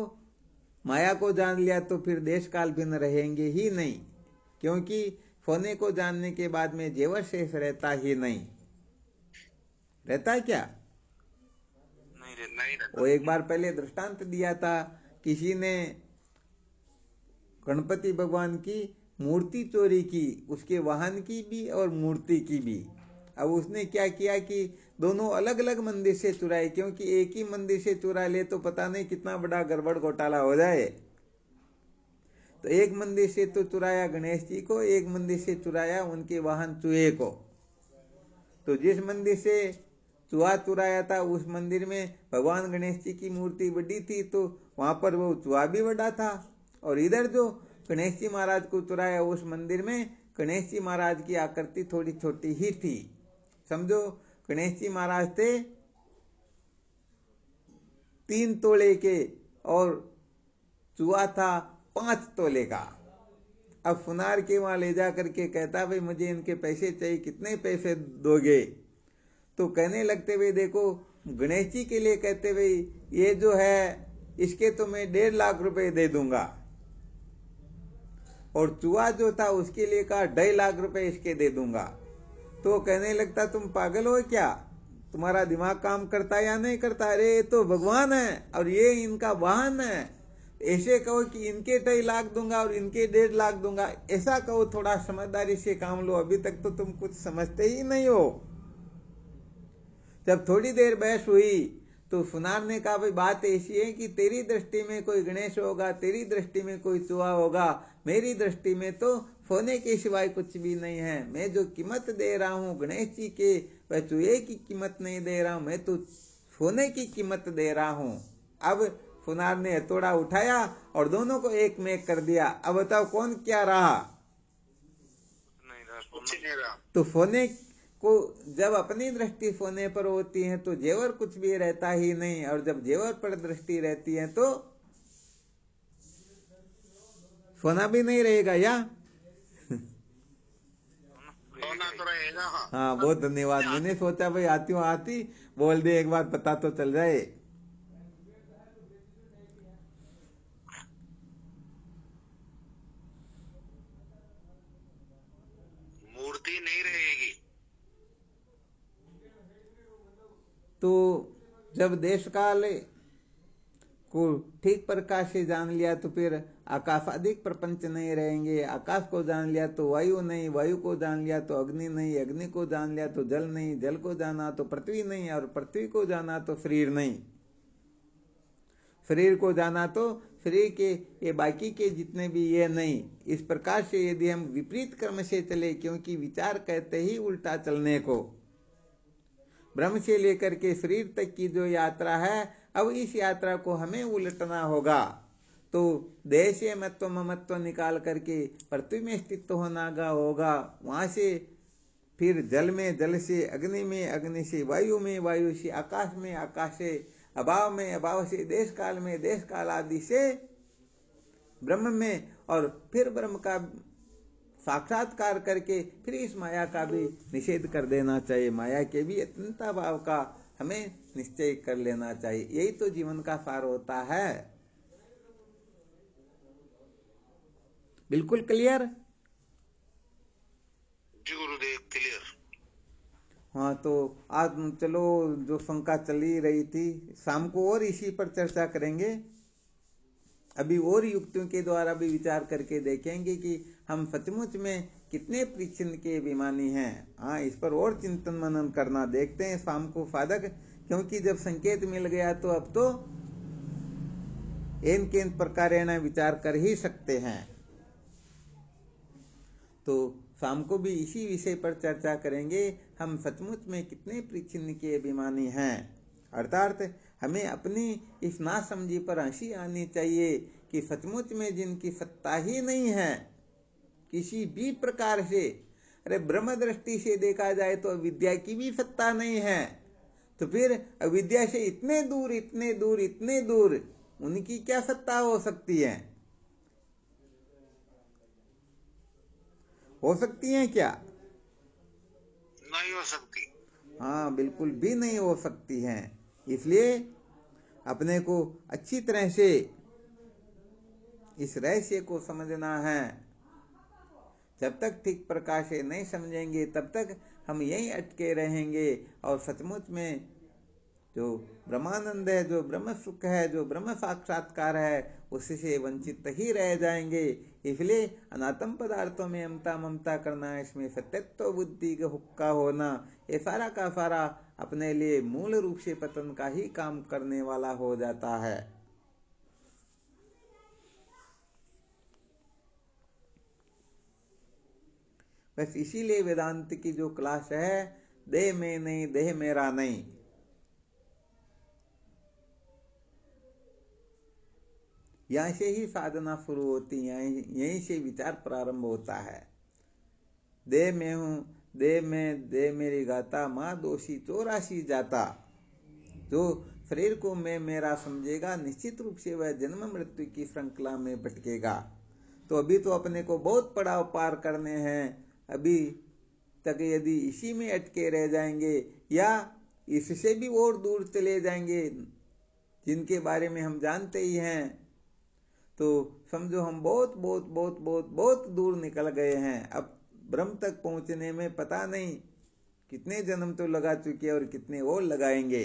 B: माया को जान लिया तो फिर देश काल भिन्न रहेंगे ही नहीं, क्योंकि होने को जानने के बाद में जेवर शेष रहता ही नहीं। रहता है क्या?
A: नहीं रहता।
B: वो एक बार पहले दृष्टांत दिया था, किसी ने गणपति भगवान की मूर्ति चोरी की, उसके वाहन की भी और मूर्ति की भी। अब उसने क्या किया कि दोनों अलग अलग मंदिर से चुराए, क्योंकि एक ही मंदिर से चुरा ले तो पता नहीं कितना बड़ा गड़बड़ घोटाला हो जाए। तो एक मंदिर से तो चुराया गणेश जी को, एक मंदिर से चुराया उनके वाहन चूहे को। तो जिस मंदिर से चूहा चुराया था उस मंदिर में भगवान गणेश जी की मूर्ति बड़ी थी, तो वहां पर वो चूहा भी बड़ा था। और इधर जो गणेश जी महाराज को चुराया उस मंदिर में गणेश जी महाराज की आकृति थोड़ी छोटी ही थी। समझो गणेश जी महाराज थे 3 तोले के और चूहा था 5 तोले का। अब सुनार के वहां ले जा करके कहता भाई मुझे इनके पैसे चाहिए, कितने पैसे दोगे? तो कहने लगते भाई देखो गणेश जी के लिए कहते भाई ये जो है इसके तो मैं 1.5 लाख रुपए दे दूंगा, और चूहा जो था उसके लिए कहा 2.5 लाख रुपए इसके दे दूंगा। तो कहने लगता तुम पागल हो क्या, तुम्हारा दिमाग काम करता है या नहीं करता? अरे ये तो भगवान है और ये इनका वाहन है, ऐसे कहो कि इनके 2.5 लाख दूंगा और इनके 1.5 लाख दूंगा, ऐसा कहो। थोड़ा समझदारी से काम लो, अभी तक तो तुम कुछ समझते ही नहीं हो। जब थोड़ी देर बहस हुई तो सुनार ने कहा भाई बात ऐसी है कि तेरी दृष्टि में कोई गणेश होगा, तेरी दृष्टि में कोई चूहा होगा, मेरी दृष्टि में तो सोने के सिवाय कुछ भी नहीं है। मैं जो कीमत दे रहा हूँ गणेश जी के, वह चूहे की कीमत नहीं दे रहा हूँ, मैं तो सोने की कीमत दे रहा हूँ। अब सुनार ने हथौड़ा उठाया और दोनों को एक में कर दिया। अब बताओ कौन क्या रहा?
A: कुछ नहीं रहा।
B: तो सोने को जब अपनी दृष्टि सोने पर होती है तो जेवर कुछ भी रहता ही नहीं, और जब जेवर पर दृष्टि रहती है तो सोना भी नहीं रहेगा। या
A: सोना तो रहेगा।
B: हाँ बहुत धन्यवाद। मैंने सोचा भाई आती बोल दे एक बार, पता तो चल जाए।
C: होती नहीं रहेगी।
B: तो जब देश काल को ठीक प्रकार से जान लिया तो फिर आकाशादिक प्रपंच नहीं रहेंगे। आकाश को जान लिया तो वायु नहीं, वायु को जान लिया तो अग्नि नहीं, अग्नि को जान लिया तो जल नहीं, जल को जाना तो पृथ्वी नहीं, और पृथ्वी को जाना तो शरीर नहीं, शरीर को जाना तो शरीर के ये बाकी के जितने भी ये नहीं। इस प्रकार से यदि हम विपरीत क्रम से चले, क्योंकि विचार कहते ही उल्टा चलने को, ब्रह्म से लेकर के शरीर तक की जो यात्रा है, अब इस यात्रा को हमें उलटना होगा। तो देह से मत्व ममत्व निकाल करके पृथ्वी में स्थित होना होगा, वहां से फिर जल में, जल से अग्नि में, अग्नि से वायु में, वायु से आकाश में, आकाश से अभाव में, अभाव से देश काल में, देश काल आदि से ब्रह्म में, और फिर ब्रह्म का साक्षात्कार करके फिर इस माया का भी निषेध कर देना चाहिए। माया के भी अत्यंता भाव का हमें निश्चय कर लेना चाहिए। यही तो जीवन का सार होता है। बिल्कुल क्लियर?
C: जी गुरुदेव, क्लियर।
B: हाँ, तो आज चलो, जो शंका चली रही थी, शाम को और इसी पर चर्चा करेंगे। अभी और युक्तियों के द्वारा भी विचार करके देखेंगे कि हम सचमुच में कितने परिच्छिन्न के अभिमानी हैं। हाँ, इस पर और चिंतन मनन करना। देखते हैं शाम को साधक, क्योंकि जब संकेत मिल गया तो अब तो एन केन प्रकारेण विचार कर ही सकते हैं। तो शाम को भी इसी विषय पर चर्चा करेंगे, हम सचमुच में कितने परिच्छिन्न के अभिमानी हैं। अर्थात हमें अपनी इस नासमझी पर हंसी आनी चाहिए कि सचमुच में जिनकी सत्ता ही नहीं है किसी भी प्रकार से। अरे ब्रह्म दृष्टि से देखा जाए तो अविद्या की भी सत्ता नहीं है, तो फिर अविद्या से इतने दूर, इतने दूर, इतने दूर उनकी क्या सत्ता हो सकती है? हो सकती है क्या?
C: नहीं हो सकती।
B: हाँ, बिल्कुल भी नहीं हो सकती हैं। इसलिए अपने को अच्छी तरह से इस रहस्य को समझना है। जब तक ठीक प्रकार से नहीं समझेंगे तब तक हम यहीं अटके रहेंगे, और सचमुच में जो ब्रह्मानंद है, जो ब्रह्म सुख है, जो ब्रह्म साक्षात्कार है, उससे वंचित ही रह जाएंगे। इसलिए अनात्म पदार्थों में ममता ममता करना, इसमें सत्यत्व बुद्धि का हुक्का होना, ये सारा का सारा अपने लिए मूल रूप से पतन का ही काम करने वाला हो जाता है। बस इसीलिए वेदांत की जो क्लास है, देह में नहीं, देह मेरा नहीं, यहीं से ही साधना शुरू होती है, यहीं से विचार प्रारंभ होता है। देह में हूँ, देह में, देह मेरी गाता, माँ दोषी 84 जाता। जो शरीर को मैं मेरा समझेगा, निश्चित रूप से वह जन्म मृत्यु की श्रृंखला में भटकेगा। तो अभी तो अपने को बहुत पड़ाव पार करने हैं। अभी तक यदि इसी में अटके रह जाएंगे या इससे भी और दूर चले जाएंगे, जिनके बारे में हम जानते ही हैं, तो समझो हम बहुत बहुत बहुत बहुत बहुत दूर निकल गए हैं। अब ब्रह्म तक पहुंचने में पता नहीं कितने जन्म तो लगा चुके और कितने और लगाएंगे।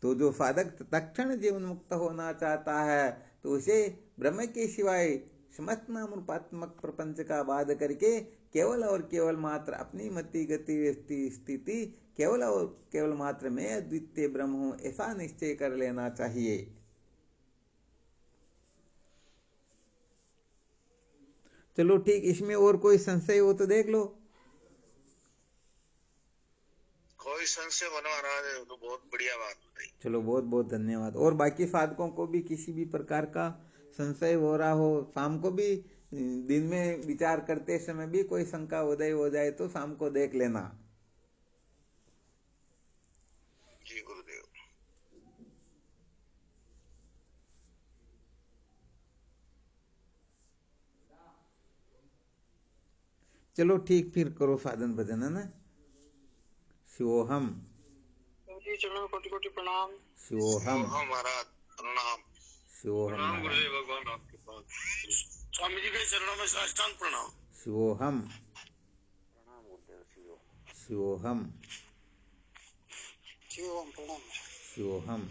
B: तो जो साधक तत्क्षण जीवन मुक्त होना चाहता है, तो उसे ब्रह्म के सिवाय समस्त नाम रूपात्मक प्रपंच का बाध करके केवल और केवल मात्र अपनी मति गति स्थिति केवल और केवल मात्र मैं अद्वितीय ब्रह्म हूं, ऐसा निश्चय कर लेना चाहिए। चलो ठीक, इसमें और कोई संशय हो तो देख लो।
C: कोई संशय होना रहा है तो बहुत बढ़िया बात बताई।
B: चलो, बहुत बहुत धन्यवाद। और बाकी साधकों को भी किसी भी प्रकार का संशय हो रहा हो, शाम को भी, दिन में विचार करते समय भी कोई शंका उदय हो जाए तो शाम को देख लेना।
C: जी गुरुदेव।
B: चलो ठीक, फिर करो साधन भजन, है ना। शिवोहम।
D: जी चरणों में कोटि कोटि प्रणाम।
B: शिवोहम।
C: महाराज प्रणाम।
B: शिवोहम
C: प्रणाम
B: महाराज।
C: गुरुदेव भगवान आपके पास।
A: स्वामी जी के चरणों में साष्टांग प्रणाम।
B: शिवोहम।
C: प्रणाम।
B: शिवोहम
D: शिवम प्रणाम।
B: शिवोहम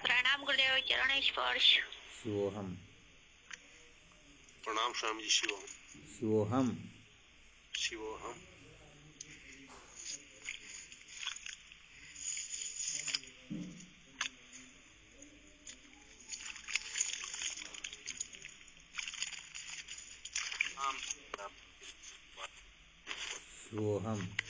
E: प्रणाम गुरुदेव, चरण स्पर्श।
B: शिवोहम
A: प्रणाम स्वामी जी। शिवम
B: शिवोहम
A: शिवोहम।
B: शिवोहम